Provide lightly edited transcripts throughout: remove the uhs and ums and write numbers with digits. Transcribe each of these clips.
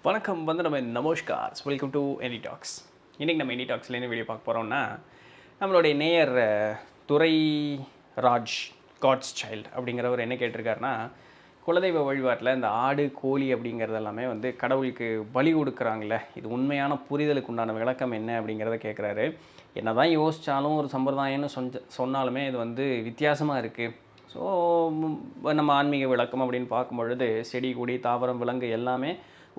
வணக்கம் வந்து நம்ம நமஸ்கார் வெல்கம் டு எனி டாக்ஸ். இன்றைக்கி நம்ம எனி டாக்ஸில் என்ன வீடியோ பார்க்க போகிறோம்னா, நம்மளுடைய நேயர் துரை ராஜ் காட்ஸ் சைல்டு அப்படிங்கிறவர் என்ன கேட்டிருக்காருன்னா, குலதெய்வ வழிபாட்டில் இந்த ஆடு கோழி அப்படிங்கிறது எல்லாமே வந்து கடவுளுக்கு பலி கொடுக்குறாங்களே, இது உண்மையான புரிதலுக்கு உண்டான விளக்கம் என்ன அப்படிங்கிறத கேட்குறாரு. என்ன தான் யோசித்தாலும் ஒரு சம்பிரதாயம்னு சொன்னாலுமே இது வந்து வித்தியாசமாக இருக்குது. ஸோ நம்ம ஆன்மீக விளக்கம் அப்படின்னு பார்க்கும்பொழுது செடி கொடி தாவரம் விலங்கு எல்லாமே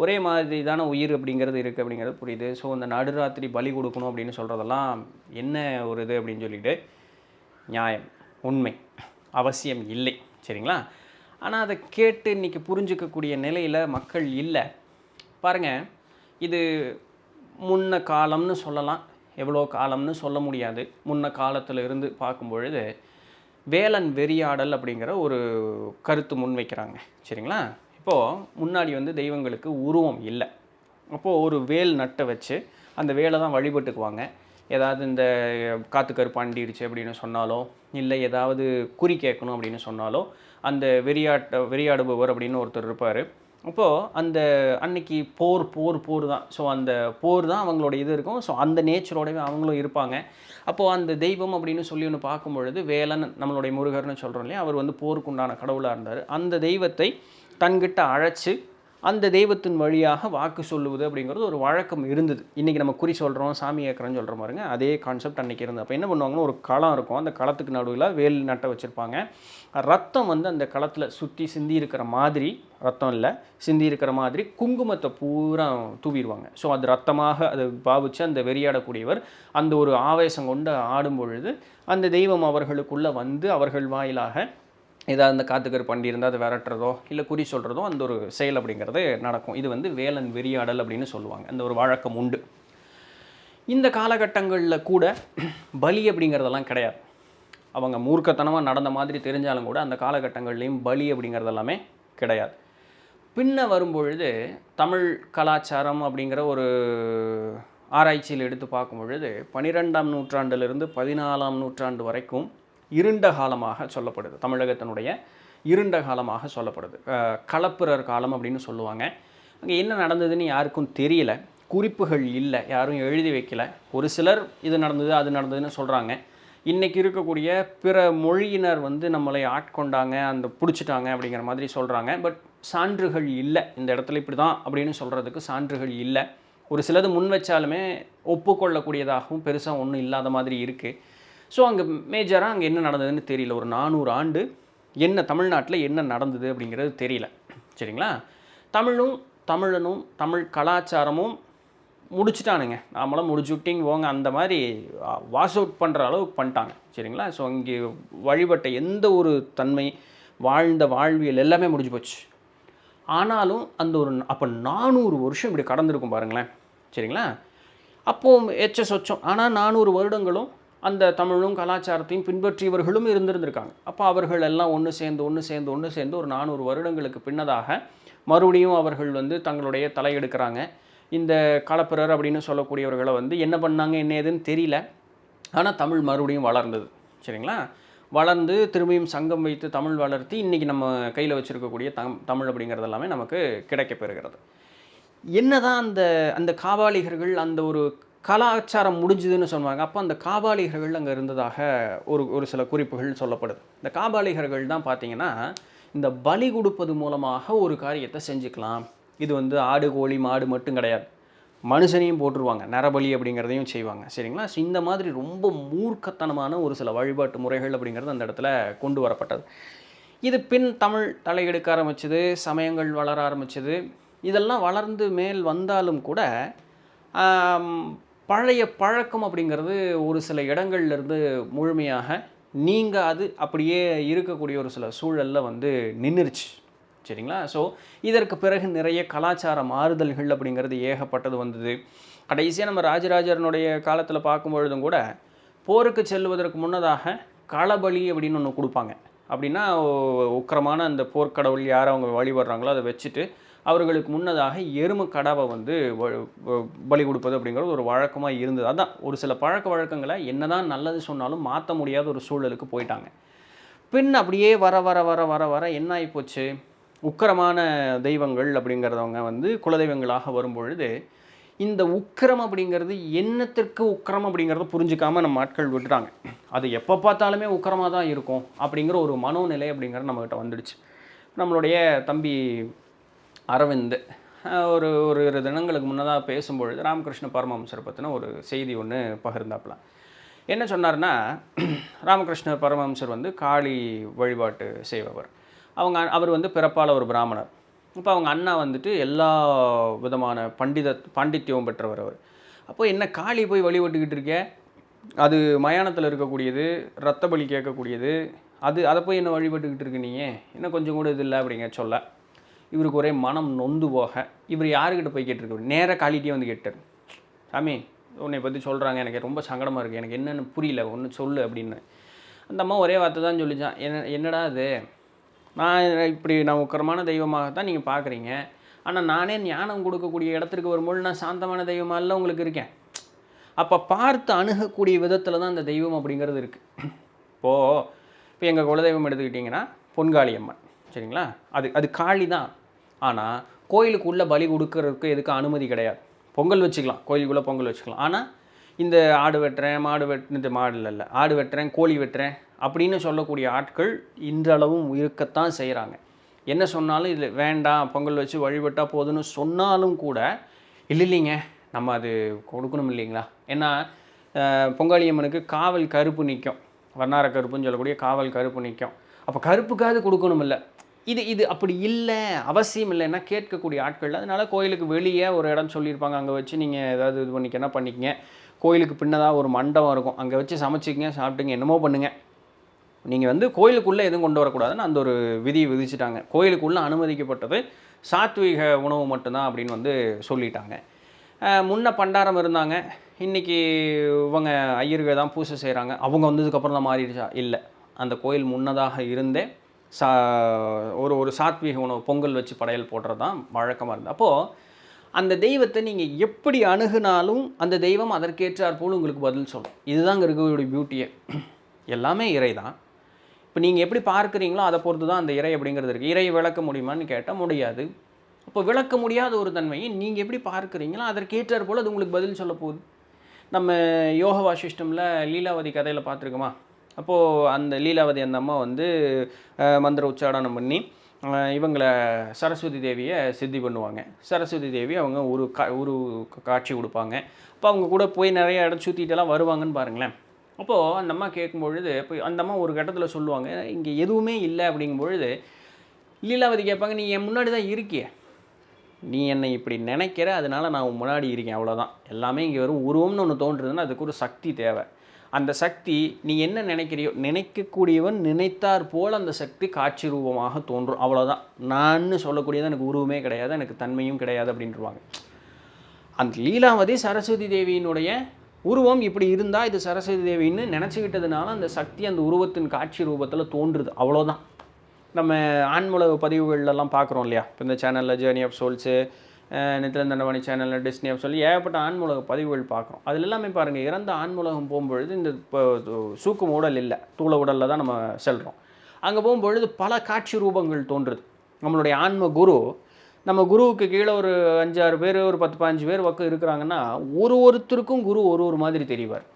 ஒரே மாதிரி தானே உயிர் அப்படிங்கிறது இருக்குது அப்படிங்கிறது புரியுது. ஸோ இந்த நடுராத்திரி பலி கொடுக்கணும் அப்படின்னு சொல்கிறதெல்லாம் என்ன ஒரு இது அப்படின்னு சொல்லிட்டு நியாயம், உண்மை, அவசியம் இல்லை, சரிங்களா? ஆனால் அதை கேட்டு இன்றைக்கி புரிஞ்சிக்கக்கூடிய நிலையில் மக்கள் இல்லை. பாருங்கள், இது முன்ன காலம்னு சொல்லலாம், எவ்வளோ காலம்னு சொல்ல முடியாது. முன்ன காலத்தில் இருந்து பார்க்கும்பொழுது வேலன் வெறியாடல் அப்படிங்கிற ஒரு கருத்து முன்வைக்கிறாங்க, சரிங்களா? இப்போது முன்னாடி வந்து தெய்வங்களுக்கு உருவம் இல்லை. அப்போது ஒரு வேல் நட்டை வச்சு அந்த வேலை தான் வழிபட்டுக்குவாங்க. ஏதாவது இந்த காற்று கருப்பாண்டிடுச்சு அப்படின்னு சொன்னாலோ, இல்லை ஏதாவது குறி கேட்கணும் அப்படின்னு சொன்னாலோ, அந்த வெறியாடுபவர் அப்படின்னு ஒருத்தர் இருப்பார். அப்போது அந்த அன்னைக்கு போர் தான். ஸோ அந்த போர் தான் அவங்களோட இது இருக்கும். ஸோ அந்த நேச்சரோடவே அவங்களும் இருப்பாங்க. அப்போது அந்த தெய்வம் அப்படின்னு சொல்லி ஒன்று பார்க்கும்பொழுது வேலன், நம்மளுடைய முருகர்னு சொல்கிறோம் இல்லையா, அவர் வந்து போருக்கு உண்டான கடவுளாக இருந்தார். அந்த தெய்வத்தை தன்கிட்ட அழைச்சி அந்த தெய்வத்தின் வழியாக வாக்கு சொல்லுவது அப்படிங்கிறது ஒரு வழக்கம் இருந்தது. இன்றைக்கி நம்ம குறி சொல்கிறோம், சாமி ஏற்கிறோன்னு சொல்கிற மாதிரிங்க, அதே கான்செப்ட் அன்றைக்கி இருந்தது. அப்போ என்ன பண்ணுவாங்கன்னா, ஒரு களம் இருக்கும், அந்த களத்துக்கு நடுவில் வேல் நட்டை வச்சுருப்பாங்க. ரத்தம் வந்து அந்த களத்தில் சுற்றி சிந்தி இருக்கிற மாதிரி, ரத்தம் இல்லை சிந்தி இருக்கிற மாதிரி குங்குமத்தை பூரா தூவிடுவாங்க. ஸோ அது ரத்தமாக அதை பாவித்து அந்த வெறியாடக்கூடியவர் அந்த ஒரு ஆவேசம் கொண்டு ஆடும் பொழுது அந்த தெய்வம் அவர்களுக்குள்ளே வந்து அவர்கள் வாயிலாக ஏதாவது அந்த காத்துக்கரு பண்டி இருந்தால் அதை விரட்டுறதோ இல்லை குறி சொல்கிறதோ அந்த ஒரு செயல் அப்படிங்கிறது நடக்கும். இது வந்து வேலன் வெறியாடல் அப்படின்னு சொல்லுவாங்க. அந்த ஒரு வழக்கம் உண்டு. இந்த காலகட்டங்களில் கூட பலி அப்படிங்கிறதெல்லாம் கிடையாது. அவங்க மூர்க்கத்தனமாக நடந்த மாதிரி தெரிஞ்சாலும் கூட அந்த காலகட்டங்கள்லேயும் பலி அப்படிங்கிறது எல்லாமே கிடையாது. பின்ன வரும்பொழுது தமிழ் கலாச்சாரம் அப்படிங்கிற ஒரு ஆராய்ச்சியில் எடுத்து பார்க்கும் பொழுது 12ஆம் நூற்றாண்டிலிருந்து 14ஆம் நூற்றாண்டு வரைக்கும் இருண்ட காலமாக சொல்லப்படுது. தமிழகத்தினுடைய இருண்ட காலமாக சொல்லப்படுது. களப்பிரர் காலம் அப்படின்னு சொல்லுவாங்க. அங்கே என்ன நடந்ததுன்னு யாருக்கும் தெரியல, குறிப்புகள் இல்லை, யாரும் எழுதி வைக்கல. ஒரு சிலர் இது நடந்தது அது நடந்ததுன்னு சொல்கிறாங்க. இன்றைக்கி இருக்கக்கூடிய பிற மொழியினர் வந்து நம்மளை ஆட்கொண்டாங்க, அந்த பிடிச்சிட்டாங்க அப்படிங்கிற மாதிரி சொல்கிறாங்க. பட் சான்றுகள் இல்லை. இந்த இடத்துல இப்படி தான் அப்படின்னு சொல்கிறதுக்கு சான்றுகள் இல்லை. ஒரு சிலது முன் வச்சாலுமே ஒப்புக்கொள்ளக்கூடியதாகவும் பெருசாக ஒன்றும் இல்லாத மாதிரி இருக்குது. ஸோ அங்கே மேஜராக அங்கே என்ன நடந்ததுன்னு தெரியல. ஒரு 400 ஆண்டு என்ன தமிழ்நாட்டில் என்ன நடந்தது அப்படிங்கிறது தெரியல, சரிங்களா? தமிழனும் தமிழ் கலாச்சாரமும் முடிச்சுட்டானுங்க. நாமளாம் முடிச்சு விட்டிங்க போங்க அந்த மாதிரி வாஷ் அவுட் பண்ணுற அளவுக்கு பண்ணிட்டாங்க, சரிங்களா? ஸோ இங்கே வழிபட்ட எந்த ஒரு தன்மை, வாழ்ந்த வாழ்வியல் எல்லாமே முடிஞ்சு போச்சு. ஆனாலும் அந்த ஒரு அப்போ 400 வருஷம் இப்படி கடந்திருக்கும் பாருங்களேன், சரிங்களா? அப்போது எச்ச சொச்சம். ஆனால் 400 வருடங்களும் அந்த தமிழும் கலாச்சாரத்தையும் பின்பற்றியவர்களும் இருந்திருந்திருக்காங்க. அப்போ அவர்கள் எல்லாம் ஒன்று சேர்ந்து ஒரு 400 வருடங்களுக்கு பின்னதாக மறுபடியும் அவர்கள் வந்து தங்களுடைய தலையெடுக்கிறாங்க. இந்த களப்பிரர் அப்படின்னு சொல்லக்கூடியவர்களை வந்து என்ன பண்ணாங்க என்ன ஏதுன்னு தெரியல. ஆனால் தமிழ் மறுபடியும் வளர்ந்தது, சரிங்களா? வளர்ந்து திரும்பியும் சங்கம் வைத்து தமிழ் வளர்த்தி இன்றைக்கி நம்ம கையில் வச்சுருக்கக்கூடிய தமிழ் அப்படிங்கிறது எல்லாமே நமக்கு கிடைக்கப்பெறுகிறது. என்ன தான் அந்த காபாலிகர்கள் அந்த ஒரு கலாச்சாரம் முடிஞ்சுதுன்னு சொன்னாங்க. அப்போ அந்த காபாலிகர்கள் அங்கே இருந்ததாக ஒரு சில குறிப்புகள் சொல்லப்படுது. இந்த காபாலிகர்கள் தான் பார்த்திங்கன்னா இந்த பலி கொடுப்பது மூலமாக ஒரு காரியத்தை செஞ்சுக்கலாம். இது வந்து ஆடு கோழி மாடு மட்டும் கிடையாது, மனுஷனையும் போட்டுருவாங்க, நரபலி அப்படிங்கிறதையும் செய்வாங்க, சரிங்களா? ஸோ இந்த மாதிரி ரொம்ப மூர்க்கத்தனமான ஒரு சில வழிபாட்டு முறைகள் அப்படிங்கிறது அந்த இடத்துல கொண்டு வரப்பட்டது. இது பின் தமிழ் தலையெடுக்க ஆரம்பிச்சது, சமயங்கள் வளர ஆரம்பிச்சது. இதெல்லாம் வளர்ந்து மேல் வந்தாலும் கூட பழைய பழக்கம் அப்படிங்கிறது ஒரு சில இடங்கள்லேருந்து முழுமையாக நீங்காது அப்படியே இருக்கக்கூடிய ஒரு சில சூழலில் வந்து நின்றுச்சு, சரிங்களா? ஸோ இதற்கு பிறகு நிறைய கலாச்சார மாறுதல்கள் அப்படிங்கிறது ஏகப்பட்டது வந்தது. கடைசியாக நம்ம ராஜராஜனுடைய காலத்தில் பார்க்கும்பொழுதும் கூட போருக்கு செல்வதற்கு முன்னதாக களபலி அப்படின்னு ஒன்று கொடுப்பாங்க. அப்படின்னா உக்கிரமான அந்த போர்க்கடவுள் யார் அவங்க வழிபடுறாங்களோ அதை வச்சுட்டு அவர்களுக்கு முன்னதாக எருமை கடாவை வந்து பலி கொடுப்பது அப்படிங்கிறது ஒரு வழக்கமாக இருந்தது. அதான் ஒரு சில பழக்க வழக்கங்களை என்ன தான் நல்லது சொன்னாலும் மாற்ற முடியாத ஒரு சூழலுக்கு போயிட்டாங்க. பின் அப்படியே வர வர வர வர வர என்ன ஆகிப்போச்சு, உக்கிரமான தெய்வங்கள் அப்படிங்கிறதவங்க வந்து குலதெய்வங்களாக வரும்பொழுது இந்த உக்கிரம் அப்படிங்கிறது என்னத்திற்கு உக்கிரம் அப்படிங்கிறத புரிஞ்சுக்காமல் நம்ம ஆட்கள் விட்டுறாங்க. அது எப்போ பார்த்தாலுமே உக்கிரமாக தான் இருக்கும் அப்படிங்கிற ஒரு மனோநிலை அப்படிங்கிறது நம்மகிட்ட வந்துடுச்சு. நம்மளுடைய தம்பி அரவிந்த் ஒரு ஒரு 2 தினங்களுக்கு முன்னதாக பேசும்பொழுது ராமகிருஷ்ண பரமஹம்சரை பற்றின ஒரு செய்தி ஒன்று பகிர்ந்தாப்புல. என்ன சொன்னார்னா, ராமகிருஷ்ண பரமஹம்சர் வந்து காளி வழிபாட்டு செய்பவர். அவர் வந்து பிறப்பால் ஒரு பிராமணர். இப்போ அவங்க அண்ணா வந்துட்டு எல்லா விதமான பாண்டித்யம் பெற்றவர் அவர். அப்போ என்ன காளி போய் வழிபட்டுக்கிட்டு இருக்கே, அது மயானத்தில் இருக்கக்கூடியது, ரத்த பலி கேட்கக்கூடியது, அதை போய் என்ன வழிபட்டுக்கிட்டு இருக்கு நீ, என்ன கொஞ்சம் கூட இது இல்லை அப்படிங்க சொல்ல இவருக்கு ஒரே மனம் நொந்து போக இவர் யாருக்கிட்ட போய் கேட்டிருக்காரு, நேராக காளிகிட்டே வந்து கேட்டார். சாமி உன்னை பற்றி சொல்கிறாங்க, எனக்கு ரொம்ப சங்கடமாக இருக்குது, எனக்கு என்னென்னு புரியல, ஒன்று சொல்லு அப்படின்னு. அந்த அம்மா ஒரே வார்த்தை தான் சொல்லிச்சான், என்னடா அது, நான் உக்கரமான தெய்வமாக தான் நீங்கள் பார்க்குறீங்க, ஆனால் நானே ஞானம் கொடுக்கக்கூடிய இடத்துக்கு வரும்போது நான் சாந்தமான தெய்வமாக இல்லை உங்களுக்கு இருக்கேன். அப்போ பார்த்து அணுகக்கூடிய விதத்தில் தான் அந்த தெய்வம் அப்படிங்கிறது இருக்குது. இப்போ எங்கள் குலதெய்வம் எடுத்துக்கிட்டிங்கன்னா பொன்காளி அம்மன், சரிங்களா, அது காளி தான். ஆனால் கோயிலுக்குள்ளே பலி கொடுக்கறதுக்கு எதுக்கு அனுமதி கிடையாது. பொங்கல் வச்சுக்கலாம், கோயிலுக்குள்ளே பொங்கல் வச்சுக்கலாம். ஆனால் இந்த ஆடு வெட்டுறேன், ஆடு வெட்டுறேன், கோழி வெட்டுறேன் அப்படின்னு சொல்லக்கூடிய ஆட்கள் இன்றளவும் இருக்கத்தான் செய்கிறாங்க. என்ன சொன்னாலும் இதில் வேண்டாம், பொங்கல் வச்சு வழிபட்டால் போதுன்னு சொன்னாலும் கூட இல்லைங்க நம்ம அது கொடுக்கணும் இல்லைங்களா. ஏன்னா பொங்காளி அம்மனுக்கு காவல் கருப்பு நிற்கும், வண்ணார கருப்புன்னு சொல்லக்கூடிய காவல் கருப்பு நிற்கும். அப்போ கருப்புக்காவது கொடுக்கணும் இல்லை, இது அப்படி இல்லை, அவசியம் இல்லைன்னா கேட்கக்கூடிய ஆட்கள். அதனால் கோயிலுக்கு வெளியே ஒரு இடம் சொல்லியிருப்பாங்க, அங்கே வச்சு நீங்கள் ஏதாவது இது பண்ணிக்கங்க. கோயிலுக்கு பின்னதாக ஒரு மண்டபம் இருக்கும், அங்கே வச்சு சமைச்சிக்கங்க, சாப்பிட்டுங்க, என்னமோ பண்ணுங்கள். நீங்கள் வந்து கோயிலுக்குள்ளே எதுவும் கொண்டு வரக்கூடாதுன்னு அந்த ஒரு விதியை விதிச்சுட்டாங்க. கோயிலுக்குள்ளே அனுமதிக்கப்பட்டது சாத்வீக உணவு மட்டும்தான் அப்படின்னு வந்து சொல்லிட்டாங்க. முன்ன பண்டாரம் இருந்தாங்க, இன்றைக்கி இவங்க ஐயர்கள் தான் பூசை செய்கிறாங்க. அவங்க வந்ததுக்கப்புறம் தான் மாறிடுச்சா? இல்லை, அந்த கோயில் முன்னதாக இருந்தே ஒரு சாத்வீக உணவு பொங்கல் வச்சு படையல் போடுறது தான் வழக்கமாக இருந்தது. அப்போது அந்த தெய்வத்தை நீங்கள் எப்படி அணுகுனாலும் அந்த தெய்வம் அதற்கேற்றார் போல் உங்களுக்கு பதில் சொல்லும். இதுதாங்க இருக்கக்கூடிய பியூட்டியே. எல்லாமே இறை தான். இப்போ நீங்கள் எப்படி பார்க்குறீங்களோ அதை பொறுத்து தான் அந்த இறை அப்படிங்கிறது இருக்குது. இறையை விளக்க முடியுமான்னு கேட்டால் முடியாது. அப்போ விளக்க முடியாத ஒரு தன்மையை நீங்கள் எப்படி பார்க்குறீங்களோ அதற்கேற்றார் போல் அது உங்களுக்கு பதில் சொல்ல போகுது. நம்ம யோக வாசிஷ்டமில் லீலாவதி கதையில் பார்த்துருக்கோமா? அப்போது அந்த லீலாவதி அந்த அம்மா வந்து மந்திர உச்சாடனம் பண்ணி இவங்களை சரஸ்வதி தேவியை சித்தி பண்ணுவாங்க. சரஸ்வதி தேவி அவங்க ஒரு காட்சி கொடுப்பாங்க. அப்போ அவங்க கூட போய் நிறைய இடம் சுற்றிட்டெல்லாம் வருவாங்கன்னு பாருங்களேன். அப்போது அந்த அம்மா கேட்கும்பொழுது இப்போ அந்த அம்மா ஒரு கட்டத்தில் சொல்லுவாங்க, இங்கே எதுவுமே இல்லை அப்படிங்கும்பொழுது லீலாவதி கேட்பாங்க, நீ என் முன்னாடி தான் இருக்கிய, நீ என்னை இப்படி நினைக்கிற, அதனால் நான் உன் முன்னாடி இருக்கேன், அவ்வளோதான். எல்லாமே இங்கே வரும் உருவம்னு ஒன்று தோன்றுறதுன்னா அதுக்கு ஒரு சக்தி தேவை. அந்த சக்தி நீ என்ன நினைக்கிறியோ, நினைக்கக்கூடியவன் நினைத்தார் போல் அந்த சக்தி காட்சி ரூபமாக தோன்றும், அவ்வளோதான். நான் சொல்லக்கூடியது எனக்கு உருவமே கிடையாது, எனக்கு தன்மையும் கிடையாது அப்படின்ட்டுருவாங்க. அந்த லீலாவதி சரஸ்வதி தேவியினுடைய உருவம் இப்படி இருந்தால் இது சரஸ்வதி தேவின்னு நினச்சிக்கிட்டதுனால அந்த சக்தி அந்த உருவத்தின் காட்சி ரூபத்தில் தோன்றுது, அவ்வளோதான். நம்ம ஆன்மூலக பதிவுகள்லாம் பார்க்குறோம் இல்லையா, இப்போ இந்த சேனலில் ஜேர்னி ஆஃப் சோல்ஸு, நித்திலந்தண்டவாணி சேனலில் டிஸ்னி ஆஃப் சொல்லி ஏகப்பட்ட ஆன்மூலக பதிவுகள் பார்க்குறோம். அது எல்லாமே பாருங்கள், இறந்த ஆன்மூலகம் போகும்பொழுது இந்த இப்போ சூக்கும் உடல் இல்லை, தூள உடலில் தான் நம்ம செல்கிறோம். அங்கே போகும்பொழுது பல காட்சி ரூபங்கள் தோன்றுது. நம்மளுடைய ஆன்ம குரு, நம்ம குருவுக்கு கீழே ஒரு 5-6 பேர், ஒரு 10-15 பேர் பக்கம் இருக்கிறாங்கன்னா ஒருத்தருக்கும் குரு ஒரு மாதிரி தெரிவார்.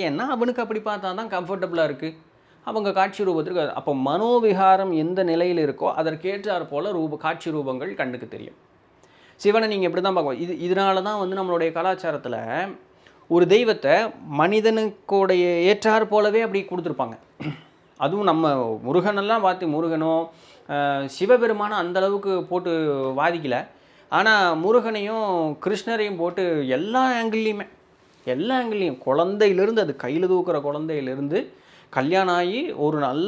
ஏன்னா அவனுக்கு அப்படி பார்த்தா தான் கம்ஃபர்டபுளாக இருக்குது, அவங்க காட்சி ரூபத்திற்கு. அப்போ மனோவிகாரம் எந்த நிலையில் இருக்கோ அதற்கேற்றார் போல் காட்சி ரூபங்கள் கண்ணுக்கு தெரியும். சிவனை நீங்கள் இப்படி தான் பார்க்கணும். இதனால தான் வந்து நம்மளுடைய கலாச்சாரத்தில் ஒரு தெய்வத்தை மனிதனுக்குடைய ஏற்றார் போலவே அப்படி கொடுத்துருப்பாங்க. அதுவும் நம்ம முருகனெல்லாம் பார்த்து, முருகனோ சிவபெருமான அந்தளவுக்கு போட்டு வாதிக்கலை, ஆனால் முருகனையும் கிருஷ்ணரையும் போட்டு எல்லா ஆங்கிள்லேயும் குழந்தையிலேருந்து, அது கையில் தூக்குற குழந்தையிலேருந்து கல்யாணம் ஆகி ஒரு நல்ல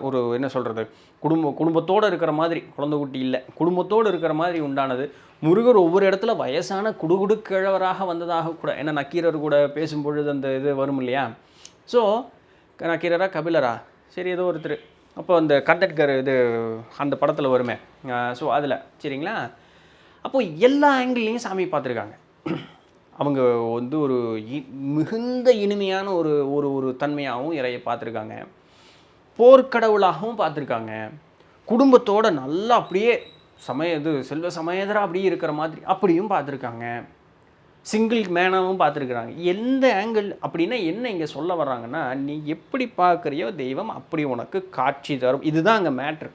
ஒரு என்ன சொல்கிறது, குடும்பத்தோடு இருக்கிற மாதிரி, குழந்தை குட்டி இல்லை, குடும்பத்தோடு இருக்கிற மாதிரி உண்டானது. முருகர் ஒவ்வொரு இடத்துல வயசான குடுகுடு கிழவராக வந்ததாக கூட, ஏன்னா நக்கீரர் கூட பேசும்பொழுது அந்த இது வரும் இல்லையா. ஸோ நக்கீரரா கபிலரா சரி ஏதோ ஒருத்தர், அப்போ அந்த கண்டக்டர் இது அந்த படத்தில் வருமே, ஸோ அதில் சரிங்களா. அப்போது எல்லா ஆங்கிள்லேயும் சாமி பார்த்துருக்காங்க. அவங்க வந்து ஒரு மிகுந்த இனிமையான ஒரு ஒரு தன்மையாகவும் இறையை பார்த்துருக்காங்க. போர்க்கடவுளாகவும் பார்த்துருக்காங்க, குடும்பத்தோட நல்லா அப்படியே செல்வ சமேதரா அப்படியே இருக்கிற மாதிரி அப்படியும் பார்த்துருக்காங்க, சிங்கிள் மேனாகவும் பார்த்துருக்குறாங்க. எந்த ஆங்கிள் அப்படின்னா என்ன இங்கே சொல்ல வர்றாங்கன்னா, நீ எப்படி பார்க்குறியோ தெய்வம் அப்படி உனக்கு காட்சி தரும். இதுதான் அங்கே மேட்ரு.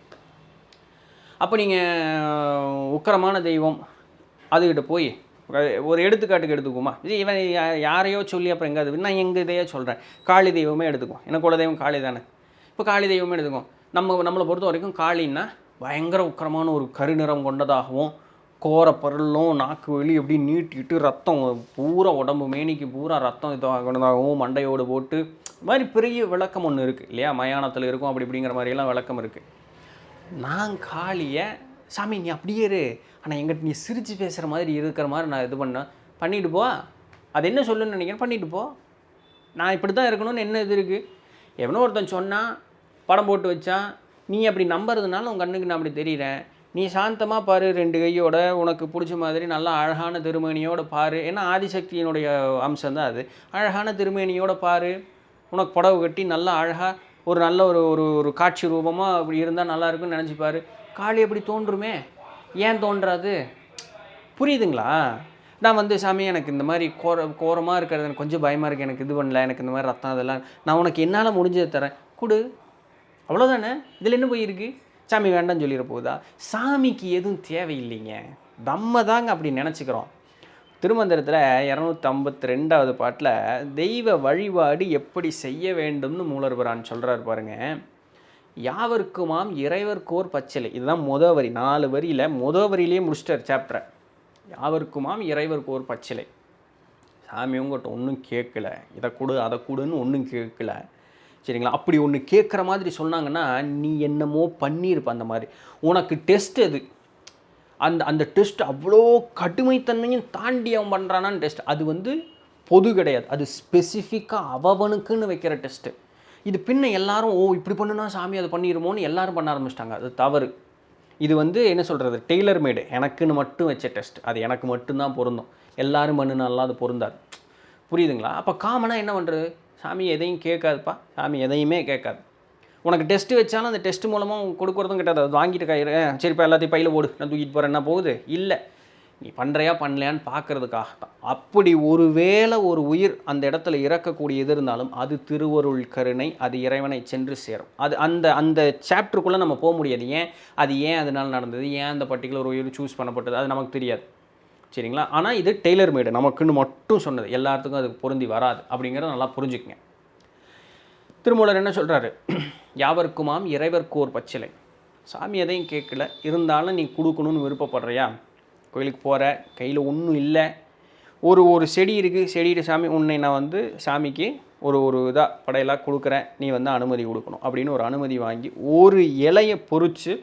அப்போ நீங்கள் உக்கிரமான தெய்வம் அதுக்கிட்ட போய் ஒரு எடுத்துக்காட்டுக்கு எடுத்துக்குமா, இவன் யாரையோ சொல்லி அப்புறம் எங்கே அது, நான் எங்கள் இதையே சொல்கிறேன், காளி தெய்வமே எடுத்துக்குவோம். எனக்கு குலதெய்வம் காளி தானே. இப்போ காளி தெய்வமே எடுத்துக்குவோம். நம்மளை பொறுத்த வரைக்கும் காளின்னா பயங்கர உக்கிரமான ஒரு கருநிறம் கொண்டதாகவும், கோர பருளும் நாக்கு வெளி எப்படி நீட்டிட்டு ரத்தம் பூரா உடம்பு மேனிக்கு பூரா ரத்தம் இதாகணும், மண்டையோடு போட்டு இது மாதிரி பெரிய விளக்கம் ஒன்று இருக்குது இல்லையா, மயானத்தில் இருக்கும் அப்படி இப்படிங்கிற மாதிரியெல்லாம் விளக்கம் இருக்குது. நான் காளியை சாமி நீ அப்படியே இரு, ஆனால் எங்கிட்ட நீ சிரித்து பேசுகிற மாதிரி இருக்கிற மாதிரி நான் இது பண்ணிட்டு போ, அது என்ன சொல்லுன்னு நினைக்கிறேன், பண்ணிட்டு போ, நான் இப்படி தான் இருக்கணும்னு என்ன இது இருக்குது. எவனோ ஒருத்தன் சொன்னால் படம் போட்டு வச்சான், நீ அப்படி நம்புறதுனால உன் கண்ணுக்கு நான் அப்படி தெரிகிறேன். நீ சாந்தமாக பாரு, 2 கையோட உனக்கு பிடிச்ச மாதிரி நல்லா அழகான திருமேனியோடு பாரு. ஏன்னா ஆதிசக்தியினுடைய அம்சம் தான் அது. அழகான திருமேனியோடு பாரு, உனக்கு புடவை கட்டி நல்லா அழகாக ஒரு நல்ல ஒரு ஒரு ஒரு காட்சி ரூபமாக அப்படி இருந்தால் நல்லா இருக்குன்னு நினச்சிப்பாரு. காளி அப்படி தோன்றுமே, ஏன் தோன்றாது? புரியுதுங்களா? நான் சாமி எனக்கு இந்த மாதிரி கோரமாக இருக்கிறது எனக்கு கொஞ்சம் பயமாக இருக்குது, எனக்கு இது பண்ணல, எனக்கு இந்த மாதிரி ரத்தம் அதெல்லாம் நான் உனக்கு என்னால் முடிஞ்சதை தரேன், கொடு, அவ்வளோதானே. இதில் என்ன போயிருக்கு? சாமி வேண்டாம்னு சொல்லிட போகுதா? சாமிக்கு எதுவும் தேவையில்லைங்க, நம்ம தாங்க அப்படி நினச்சிக்கிறோம். திருமந்திரத்தில் 252வது பாட்டில் தெய்வ வழிபாடு எப்படி செய்ய வேண்டும்னு மூலர்பிரான் சொல்கிறார் பாருங்க. யாவர்க்குமாம் இறைவர்க்கோர் பச்சிலை, இதுதான் வரி, 4 வரியில் வரியிலே முடிச்சிட்டார் சாப்டரை. யாவர்க்குமாம் இறைவர்க்கோர் பச்சிலை. சாமி உங்கள்கிட்ட ஒன்றும் கேட்கல, இதை கொடு அதை கொடுன்னு ஒன்றும் கேட்கல, சரிங்களா? அப்படி ஒன்று கேட்குற மாதிரி சொன்னாங்கன்னா நீ என்னமோ பண்ணியிருப்ப. அந்த மாதிரி உனக்கு டெஸ்ட் எது, அந்த டெஸ்ட் அவ்வளோ கடுமைத்தன்மையும் தாண்டி அவன் பண்ணுறானான்னு டெஸ்ட். அது பொது கிடையாது, அது ஸ்பெசிஃபிக்காக அவனுக்குன்னு வைக்கிற டெஸ்ட்டு. இது பின்ன எல்லாரும் இப்படி பண்ணுனா சாமி அதை பண்ணிடுமோன்னு எல்லாரும் பண்ண ஆரம்பிச்சிட்டாங்க. அது தவறு. இது என்ன சொல்கிறது, டெய்லர் மேடு, எனக்குன்னு மட்டும் வச்ச டெஸ்ட், அது எனக்கு மட்டும்தான் பொருந்தும், எல்லாரும் பண்ணுனாலாம் அது பொருந்தாது. புரியுதுங்களா? அப்போ காமனாக என்ன பண்ணுறது, சாமி எதையும் கேட்காதுப்பா, சாமி எதையுமே கேட்காது. உனக்கு டெஸ்ட்டு வச்சாலும் அந்த டெஸ்ட் மூலமாக கொடுக்குறதும் கிட்டாது. அது வாங்கிட்டு சரிப்பா எல்லாத்தையும் பையில் போடு, நான் தூக்கிட்டு போகிறேன், என்ன போகுது? இல்லை, நீ பண்ணுறியா பண்ணலையான்னு பார்க்குறதுக்காக தான். அப்படி ஒரு வேளை ஒரு உயிர் அந்த இடத்துல இறக்கக்கூடிய எது இருந்தாலும் அது திருவருள் கருணை, அது இறைவனை சென்று சேரும். அது அந்த சாப்டருக்குள்ளே நம்ம போக முடியாது. ஏன் அதனால் நடந்தது, ஏன் அந்த பர்டிகுலர் உயிர் சூஸ் பண்ணப்பட்டது, அது நமக்கு தெரியாது, சரிங்களா? ஆனால் இது டெய்லர் மேடு, நமக்குன்னு மட்டும் சொன்னது, எல்லாத்துக்கும் அது பொருந்தி வராது அப்படிங்கிறத நல்லா புரிஞ்சுக்குங்க. திருமூலர் என்ன சொல்கிறாரு, யாவர்க்குமாம் இறைவர்க்கோர் பச்சிலை. சாமி எதையும் கேட்கல, இருந்தாலும் நீ கொடுக்கணும்னு விருப்பப்படுறியா? கோயிலுக்கு போகிற, கையில் ஒன்றும் இல்லை, ஒரு செடி இருக்குது, செடியிட்ட சாமி உன்னை நான் சாமிக்கு ஒரு இதாக படையலாக கொடுக்குறேன், நீ அனுமதி கொடுக்கணும் அப்படின்னு ஒரு அனுமதி வாங்கி ஒரு இலையை பொறிச்சு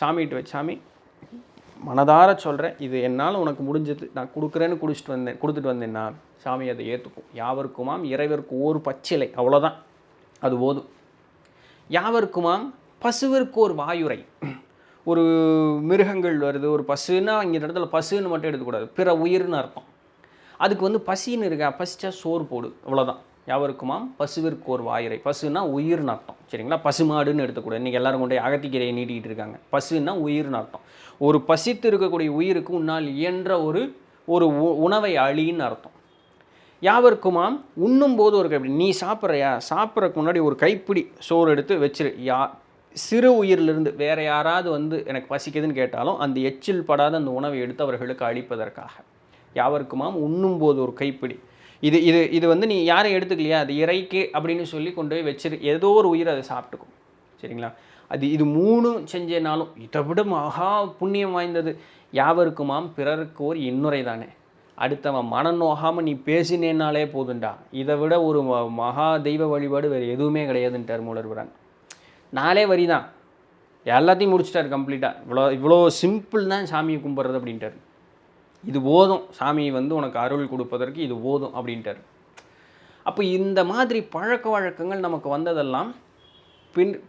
சாமிகிட்ட வச்சு, சாமி மனதார சொல்கிறேன், இது என்னால் உனக்கு முடிஞ்சது, நான் கொடுக்குறேன்னு கொடுத்துட்டு வந்தேன்னா சாமி அதை ஏற்றுக்கும். யாவர்க்குமாம் இறைவருக்கு ஒரு பச்சிலை, அவ்வளோதான், அது போதும். யாவர்க்குமாம் பசுவிற்கு ஒரு வாயுரை. ஒரு மிருகங்கள் வருது, ஒரு பசுன்னா இங்கே இடத்துல பசுன்னு மட்டும் எடுக்கக்கூடாது, பிற உயிர்னு அர்த்தம். அதுக்கு பசின்னு இருக்கா, பசிச்சா சோறு போடு, அவ்வளோதான். யாவருக்குமாம் பசுவிற்கு ஒரு வாயுரை. பசுன்னா உயிர்னு அர்த்தம், சரிங்களா? பசுமாடுன்னு எடுத்துக்கூடாது. இன்றைக்கி எல்லோரும் கொண்டு அகத்திக்கீரையை நீட்டிக்கிட்டு இருக்காங்க. பசுன்னா உயிர்னு அர்த்தம். ஒரு பசித்து இருக்கக்கூடிய உயிருக்கு உன்னால் இயன்ற ஒரு உணவை அழின்னு அர்த்தம். யாவருக்குமாம் உண்ணும் போது ஒரு கைப்பிடி, நீ சாப்பிட்றியா, சாப்பிட்றதுக்கு முன்னாடி ஒரு கைப்பிடி சோறு எடுத்து வச்சிரு. சிறு உயிரிலிருந்து வேறு யாராவது எனக்கு பசிக்குதுன்னு கேட்டாலும் அந்த எச்சில் படாத அந்த உணவை எடுத்து அவர்களுக்கு அளிப்பதற்காக. யாவருக்குமாம் உண்ணும் போது ஒரு கைப்பிடி. இது இது இது நீ யாரையும் எடுத்துக்கலையா, அது இறைக்கு அப்படின்னு சொல்லி கொண்டு போய் வச்சிரு, ஏதோ ஒரு உயிர் அதை சாப்பிட்டுக்கும், சரிங்களா? இது 3 செஞ்சேனாலும் இதை விட மகா புண்ணியம் வாய்ந்தது. யாவருக்குமாம் பிறருக்கோர் இன்னுரை தானே. அடுத்தவன் மனம் நோகாமல் நீ பேசினேன்னாலே போதுண்டா, இதை விட ஒரு மகா தெய்வ வழிபாடு வேறு எதுவுமே கிடையாதுன்ட்டார் மூலர்பிரான். 4 வரி தான், எல்லாத்தையும் முடிச்சிட்டார் கம்ப்ளீட்டாக. இவ்வளோ சிம்பிள் தான் சாமியை கும்பிட்றது அப்படின்ட்டார். இது போதும், சாமி உனக்கு அருள் கொடுப்பதற்கு இது போதும் அப்படின்ட்டார். அப்போ இந்த மாதிரி பழக்க வழக்கங்கள் நமக்கு வந்ததெல்லாம்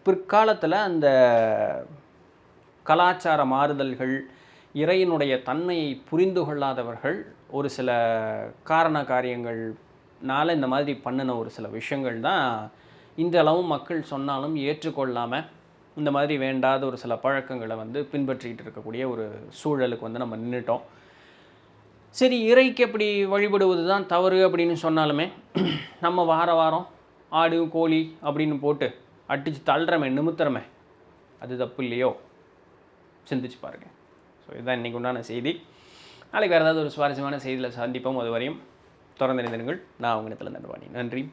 பிற்காலத்தில் அந்த கலாச்சார மாறுதல்கள், இறையினுடைய தன்மையை புரிந்து கொள்ளாதவர்கள் ஒரு சில காரண காரியங்கள்னால இந்த மாதிரி பண்ணின ஒரு சில விஷயங்கள் தான் இன்றளவும் மக்கள் சொன்னாலும் ஏற்றுக்கொள்ளாமல் இந்த மாதிரி வேண்டாத ஒரு சில பழக்கங்களை வந்து பின்பற்றிக்கிட்டு இருக்கக்கூடிய ஒரு சூழலுக்கு வந்து நம்ம நின்றுட்டோம். சரி, இறைக்கு அப்படி வழிபடுவது தான் தவறு அப்படின்னு சொன்னாலுமே நம்ம வார வாரம் ஆடு கோழி அப்படின்னு போட்டு அடித்து தள்ளுறமே நிமித்துறமே, அது தப்பு இல்லையோ? சிந்திச்சு பாருங்கள். ஸோ இதுதான் இன்றைக்கு உண்டான செய்தி. நாளைக்கு வேறு ஏதாவது ஒரு சுவாரஸ்யமான செய்தியில் சந்திப்போம். அது வரையும் தொடர்ந்து இணைந்திருங்கள். நான் உங்கள் இடத்துல நடுவானி. நன்றி.